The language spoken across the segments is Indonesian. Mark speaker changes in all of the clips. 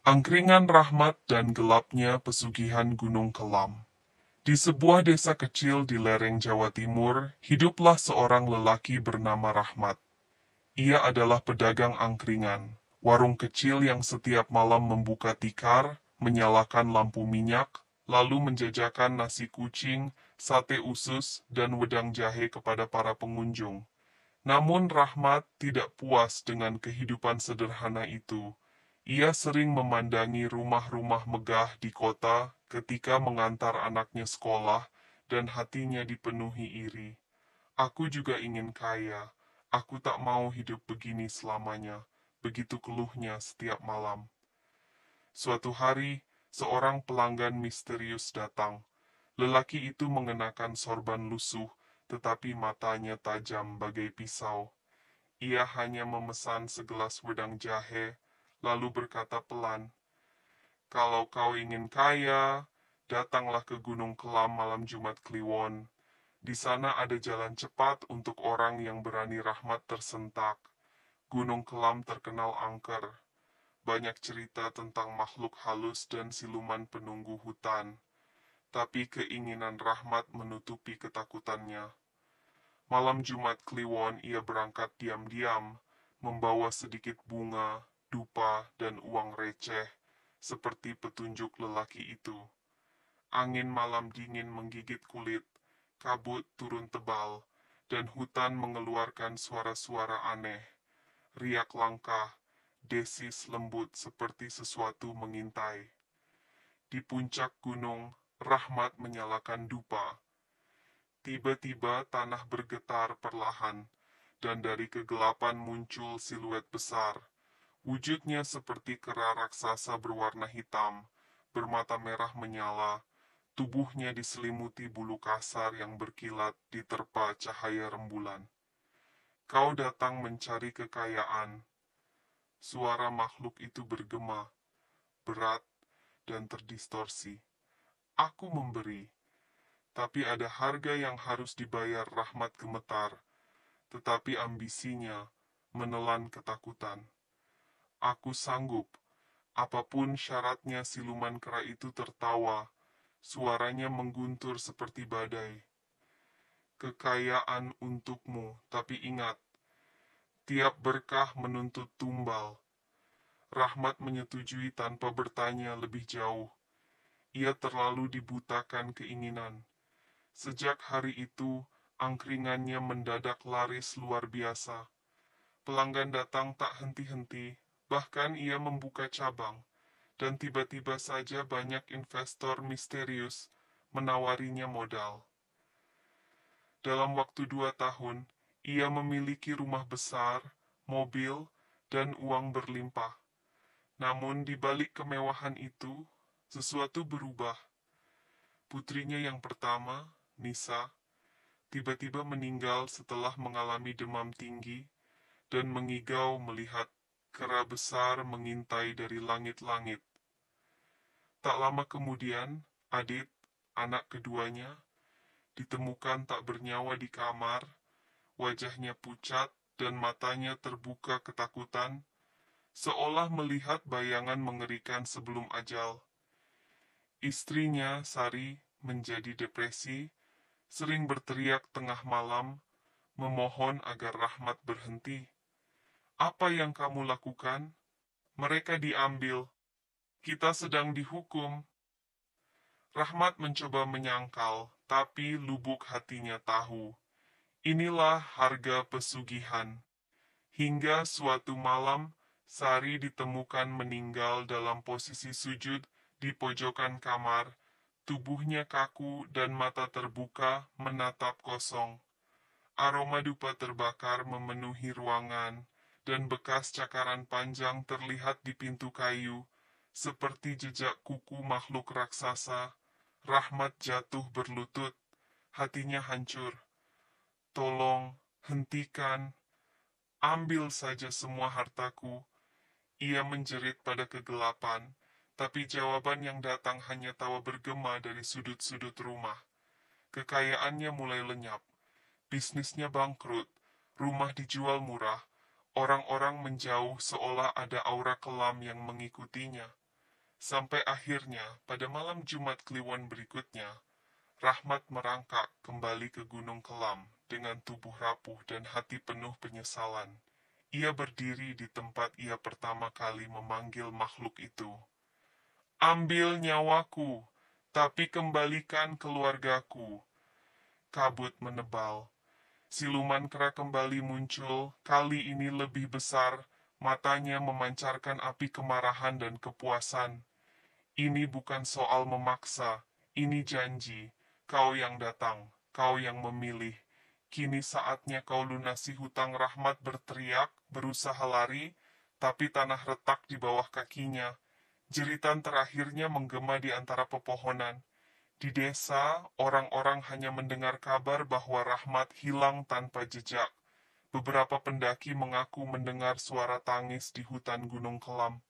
Speaker 1: Angkringan rahmat dan gelapnya pesugihan Gunung Kelam. Di sebuah desa kecil di lereng Jawa Timur, hiduplah seorang lelaki bernama Rahmat. Ia adalah pedagang angkringan, warung kecil yang setiap malam membuka tikar, menyalakan lampu minyak, lalu menjajakan nasi kucing, sate usus, dan wedang jahe kepada para pengunjung. Namun Rahmat tidak puas dengan kehidupan sederhana itu. Ia sering memandangi rumah-rumah megah di kota ketika mengantar anaknya sekolah, dan hatinya dipenuhi iri. Aku juga ingin kaya. Aku tak mau hidup begini selamanya. Begitu keluhnya setiap malam. Suatu hari, seorang pelanggan misterius datang. Lelaki itu mengenakan sorban lusuh, tetapi matanya tajam bagai pisau. Ia hanya memesan segelas wedang jahe, lalu berkata pelan, "Kalau kau ingin kaya, datanglah ke Gunung Kelam malam Jumat Kliwon. Di sana ada jalan cepat untuk orang yang berani." Rahmat tersentak. Gunung Kelam terkenal angker. Banyak cerita tentang makhluk halus dan siluman penunggu hutan. Tapi keinginan Rahmat menutupi ketakutannya. Malam Jumat Kliwon ia berangkat diam-diam, membawa sedikit bunga, dupa, dan uang receh, seperti petunjuk lelaki itu. Angin malam dingin menggigit kulit, kabut turun tebal, dan hutan mengeluarkan suara-suara aneh. Riak langkah, desis lembut seperti sesuatu mengintai. Di puncak gunung, Rahmat menyalakan dupa. Tiba-tiba tanah bergetar perlahan, dan dari kegelapan muncul siluet besar. Wujudnya seperti kera raksasa berwarna hitam, bermata merah menyala, tubuhnya diselimuti bulu kasar yang berkilat diterpa cahaya rembulan. "Kau datang mencari kekayaan." Suara makhluk itu bergema, berat, dan terdistorsi. "Aku memberi, tapi ada harga yang harus dibayar." Rahmat gemetar, tetapi ambisinya menelan ketakutan. "Aku sanggup, apapun syaratnya." Siluman kera itu tertawa, suaranya mengguntur seperti badai. "Kekayaan untukmu, tapi ingat, tiap berkah menuntut tumbal." Rahmat menyetujui tanpa bertanya lebih jauh. Ia terlalu dibutakan keinginan. Sejak hari itu, angkringannya mendadak laris luar biasa. Pelanggan datang tak henti-henti, bahkan ia membuka cabang, dan tiba-tiba saja banyak investor misterius menawarinya modal. Dalam waktu 2 tahun, ia memiliki rumah besar, mobil, dan uang berlimpah. Namun di balik kemewahan itu, sesuatu berubah. Putrinya yang pertama, Nisa, tiba-tiba meninggal setelah mengalami demam tinggi dan mengigau melihat kera besar mengintai dari langit-langit. Tak lama kemudian, Adit, anak keduanya, ditemukan tak bernyawa di kamar, wajahnya pucat dan matanya terbuka ketakutan, seolah melihat bayangan mengerikan sebelum ajal. Istrinya, Sari, menjadi depresi, sering berteriak tengah malam, memohon agar Rahmat berhenti. "Apa yang kamu lakukan? Mereka diambil. Kita sedang dihukum." Rahmat mencoba menyangkal, tapi lubuk hatinya tahu. Inilah harga pesugihan. Hingga suatu malam, Sari ditemukan meninggal dalam posisi sujud di pojokan kamar, tubuhnya kaku dan mata terbuka menatap kosong. Aroma dupa terbakar memenuhi ruangan, dan bekas cakaran panjang terlihat di pintu kayu, seperti jejak kuku makhluk raksasa. Rahmat jatuh berlutut, hatinya hancur. "Tolong, hentikan, ambil saja semua hartaku." Ia menjerit pada kegelapan, tapi jawaban yang datang hanya tawa bergema dari sudut-sudut rumah. Kekayaannya mulai lenyap, bisnisnya bangkrut, rumah dijual murah, orang-orang menjauh seolah ada aura kelam yang mengikutinya. Sampai akhirnya, pada malam Jumat Kliwon berikutnya, Rahmat merangkak kembali ke Gunung Kelam dengan tubuh rapuh dan hati penuh penyesalan. Ia berdiri di tempat ia pertama kali memanggil makhluk itu. Ambil nyawaku, tapi kembalikan keluargaku. Kabut menebal. Siluman kera kembali muncul, kali ini lebih besar, matanya memancarkan api kemarahan dan kepuasan. Ini bukan soal memaksa, ini janji. Kau yang datang, kau yang memilih. Kini saatnya kau lunasi hutang. Rahmat berteriak, berusaha lari, tapi tanah retak di bawah kakinya. Jeritan terakhirnya menggema di antara pepohonan. Di desa, orang-orang hanya mendengar kabar bahwa Rahmat hilang tanpa jejak. Beberapa pendaki mengaku mendengar suara tangis di hutan Gunung Kelam.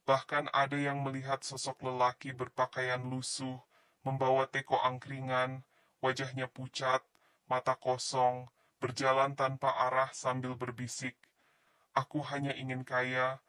Speaker 1: Bahkan ada yang melihat sosok lelaki berpakaian lusuh, membawa teko angkringan, wajahnya pucat, mata kosong, berjalan tanpa arah sambil berbisik, "Aku hanya ingin kaya,